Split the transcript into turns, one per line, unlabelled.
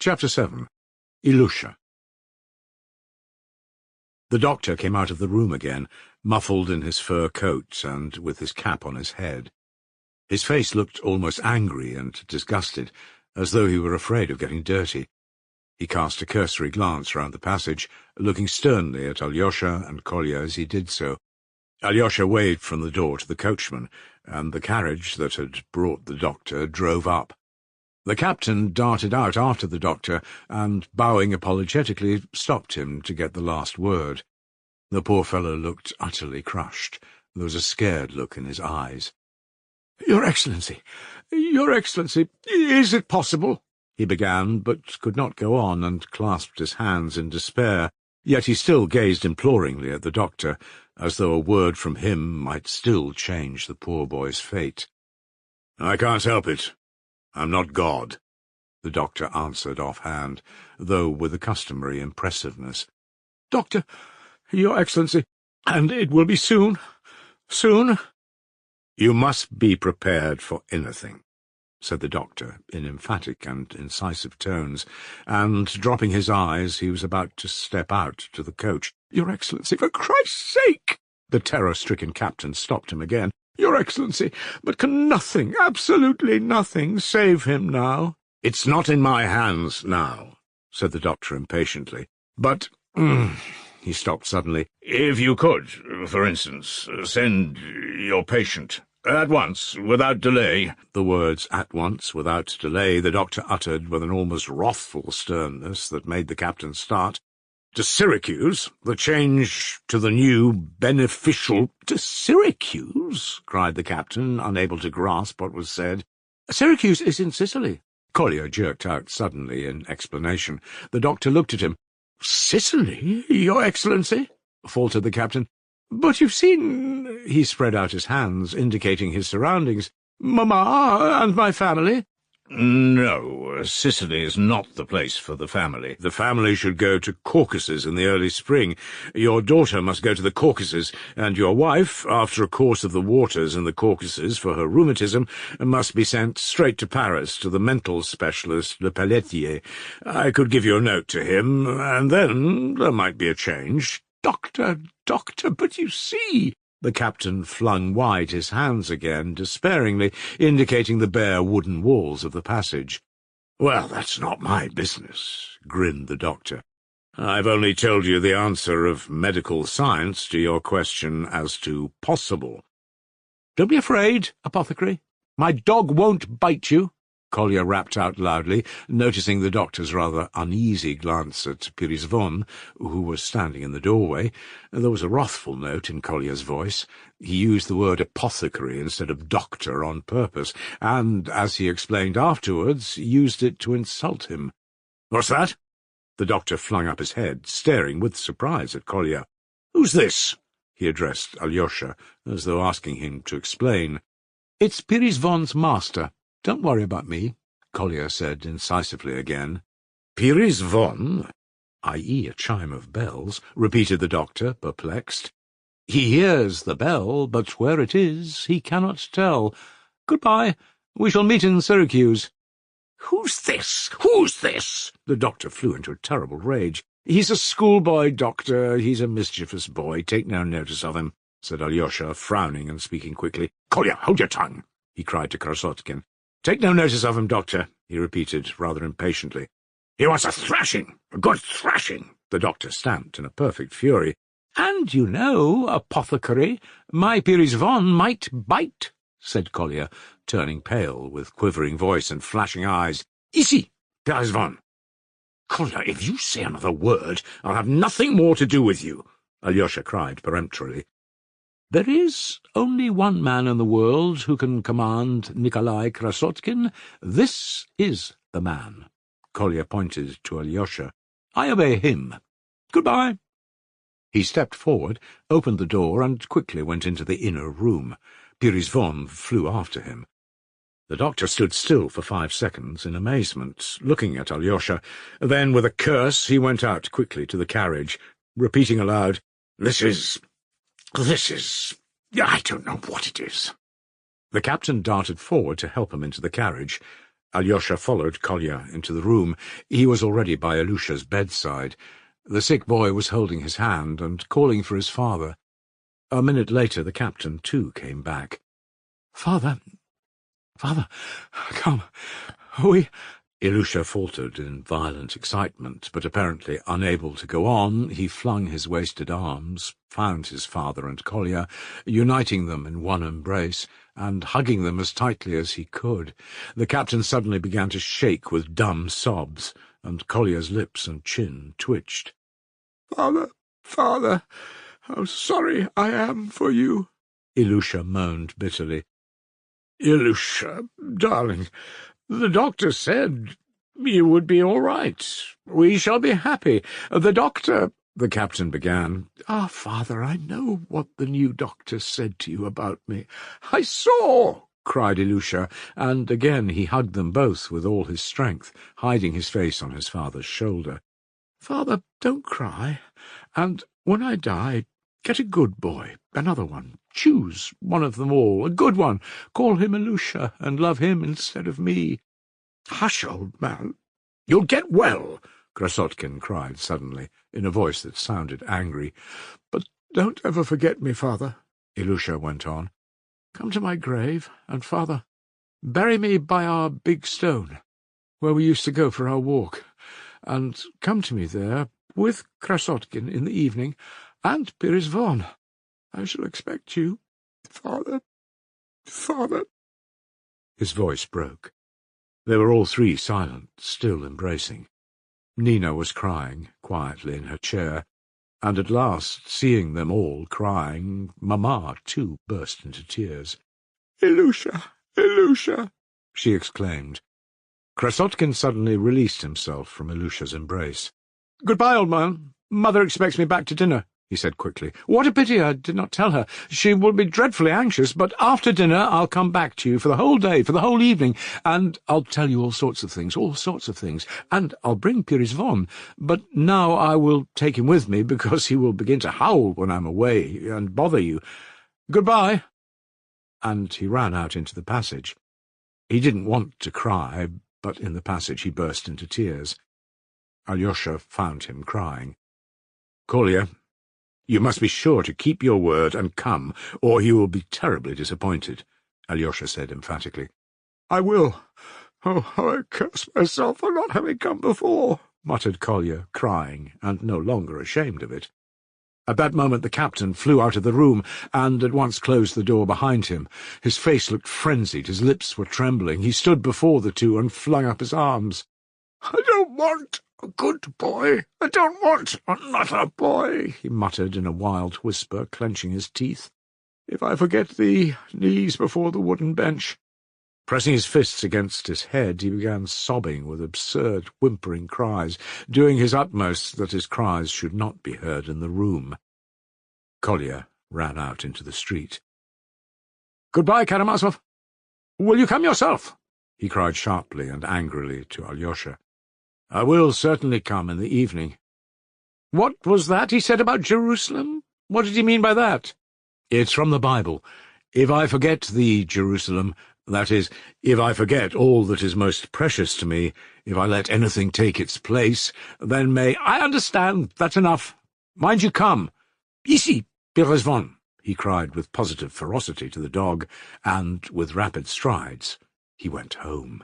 Chapter 7. Ilusha. The doctor came out of the room again, muffled in his fur coat and with his cap on his head. His face looked almost angry and disgusted, as though he were afraid of getting dirty. He cast a cursory glance round the passage, looking sternly at Alyosha and Kolya as he did so. Alyosha waved from the door to the coachman, and the carriage that had brought the doctor drove up. The captain darted out after the doctor, and, bowing apologetically, stopped him to get the last word. The poor fellow looked utterly crushed. There was a scared look in his eyes. "Your Excellency, is it possible?" he began, but could not go on, and clasped his hands in despair. Yet he still gazed imploringly at the doctor, as though a word from him might still change the poor boy's fate. "I can't help it. I'm not God," the doctor answered offhand, though with the customary impressiveness. "Doctor, Your Excellency, and it will be soon, soon." "You must be prepared for anything," said the doctor, in emphatic and incisive tones, and, dropping his eyes, he was about to step out to the coach. "Your Excellency, for Christ's sake!" The terror-stricken captain stopped him again. "Your Excellency, but can nothing, absolutely nothing, save him now?" "It's not in my hands now," said the doctor impatiently. "But—" he stopped suddenly. "If you could, for instance, send your patient at once, without delay." The words "at once, without delay" the doctor uttered with an almost wrathful sternness that made the captain start. "To Syracuse, the change to the new beneficial—" "To Syracuse?" cried the captain, unable to grasp what was said. "Syracuse is in Sicily," Kolya jerked out suddenly in explanation. The doctor looked at him. "Sicily, Your Excellency?" faltered the captain. "But you've seen—" He spread out his hands, indicating his surroundings. "Mamma and my family." "No, Sicily is not the place for the family. The family should go to Caucasus in the early spring. Your daughter must go to the Caucasus, and your wife, after a course of the waters in the Caucasus for her rheumatism, must be sent straight to Paris to the mental specialist Le Pelletier. I could give you a note to him, and then there might be a change." Doctor, but you see—" The captain flung wide his hands again, despairingly, indicating the bare wooden walls of the passage. "Well, that's not my business," grinned the doctor. "I've only told you the answer of medical science to your question as to possible." "Don't be afraid, apothecary. My dog won't bite you," Kolya rapped out loudly, noticing the doctor's rather uneasy glance at Pyrizvon, who was standing in the doorway. There was a wrathful note in Kolya's voice. He used the word apothecary instead of doctor on purpose, and, as he explained afterwards, used it to insult him. "What's that?" The doctor flung up his head, staring with surprise at Kolya. "Who's this?" He addressed Alyosha, as though asking him to explain. "It's Pyrizvon's master. Don't worry about me," Kolya said incisively again. "Pyrizvon, i.e. a chime of bells," repeated the doctor, perplexed. "He hears the bell, but where it is he cannot tell. Goodbye. We shall meet in Syracuse." "Who's this? Who's this?" The doctor flew into a terrible rage. "He's a schoolboy, doctor. He's a mischievous boy. Take no notice of him," said Alyosha, frowning and speaking quickly. "Kolya, hold your tongue," he cried to Krasotkin. "Take no notice of him, doctor," he repeated, rather impatiently. "He wants a thrashing, a good thrashing." The doctor stamped in a perfect fury. "And you know, apothecary, my Pyrizvon might bite," said Kolya, turning pale, with quivering voice and flashing eyes. "Ici, Pyrizvon." "Kolya, if you say another word, I'll have nothing more to do with you," Alyosha cried peremptorily. "There is only one man in the world who can command Nikolai Krasotkin. This is the man." Kolya pointed to Alyosha. "I obey him. Goodbye." He stepped forward, opened the door, and quickly went into the inner room. Pyrizvon flew after him. The doctor stood still for 5 seconds in amazement, looking at Alyosha. Then, with a curse, he went out quickly to the carriage, repeating aloud, This is... I don't know what it is." The captain darted forward to help him into the carriage. Alyosha followed Kolya into the room. He was already by Ilusha's bedside. The sick boy was holding his hand and calling for his father. A minute later the captain, too, came back. "Father, come, we—" Ilusha faltered in violent excitement, but apparently unable to go on, he flung his wasted arms, found his father and Kolya, uniting them in one embrace, and hugging them as tightly as he could. The captain suddenly began to shake with dumb sobs, and Kolya's lips and chin twitched. Father, how sorry I am for you," Ilusha moaned bitterly. "Ilusha, darling, the doctor said you would be all right. We shall be happy. The doctor—" the captain began. "Father, I know what the new doctor said to you about me." "I saw!" cried Ilusha, and again he hugged them both with all his strength, hiding his face on his father's shoulder. "Father, don't cry, and when I die, get a good boy, another one. Choose one of them all, a good one. Call him Ilusha, and love him instead of me." "Hush, old man. You'll get well," Krasotkin cried suddenly, in a voice that sounded angry. "But don't ever forget me, father," Ilusha went on. "Come to my grave, and, father, bury me by our big stone, where we used to go for our walk, and come to me there, with Krasotkin in the evening, and Pirisvon. I shall expect you, father. His voice broke. They were all three silent, still embracing. Nina was crying quietly in her chair, and at last, seeing them all crying, Mamma, too, burst into tears. Ilusha, she exclaimed. Krasotkin suddenly released himself from Ilusha's embrace. "Goodbye, old man. Mother expects me back to dinner," he said quickly. "What a pity I did not tell her. She will be dreadfully anxious, but after dinner I'll come back to you for the whole day, for the whole evening, and I'll tell you all sorts of things, and I'll bring Pirisvon, but now I will take him with me, because he will begin to howl when I'm away, and bother you. Goodbye." And he ran out into the passage. He didn't want to cry, but in the passage he burst into tears. Alyosha found him crying. "Kolya, you must be sure to keep your word and come, or he will be terribly disappointed," Alyosha said emphatically. "I will. Oh, how I curse myself for not having come before," muttered Kolya, crying, and no longer ashamed of it. At that moment the captain flew out of the room, and at once closed the door behind him. His face looked frenzied, his lips were trembling. He stood before the two and flung up his arms. "I don't want a good boy. I don't want another boy," he muttered in a wild whisper, clenching his teeth. "If I forget thee, knees before the wooden bench." Pressing his fists against his head, he began sobbing with absurd, whimpering cries, doing his utmost that his cries should not be heard in the room. Kolya ran out into the street. "Goodbye, Karamazov. Will you come yourself?" he cried sharply and angrily to Alyosha. "I will certainly come in the evening." "What was that he said about Jerusalem? What did he mean by that?" "It's from the Bible. If I forget thee, Jerusalem, that is, if I forget all that is most precious to me, if I let anything take its place, then may—" "I understand. That's enough. Mind you come. Ici, Pirisvon," he cried with positive ferocity to the dog, and, with rapid strides, he went home.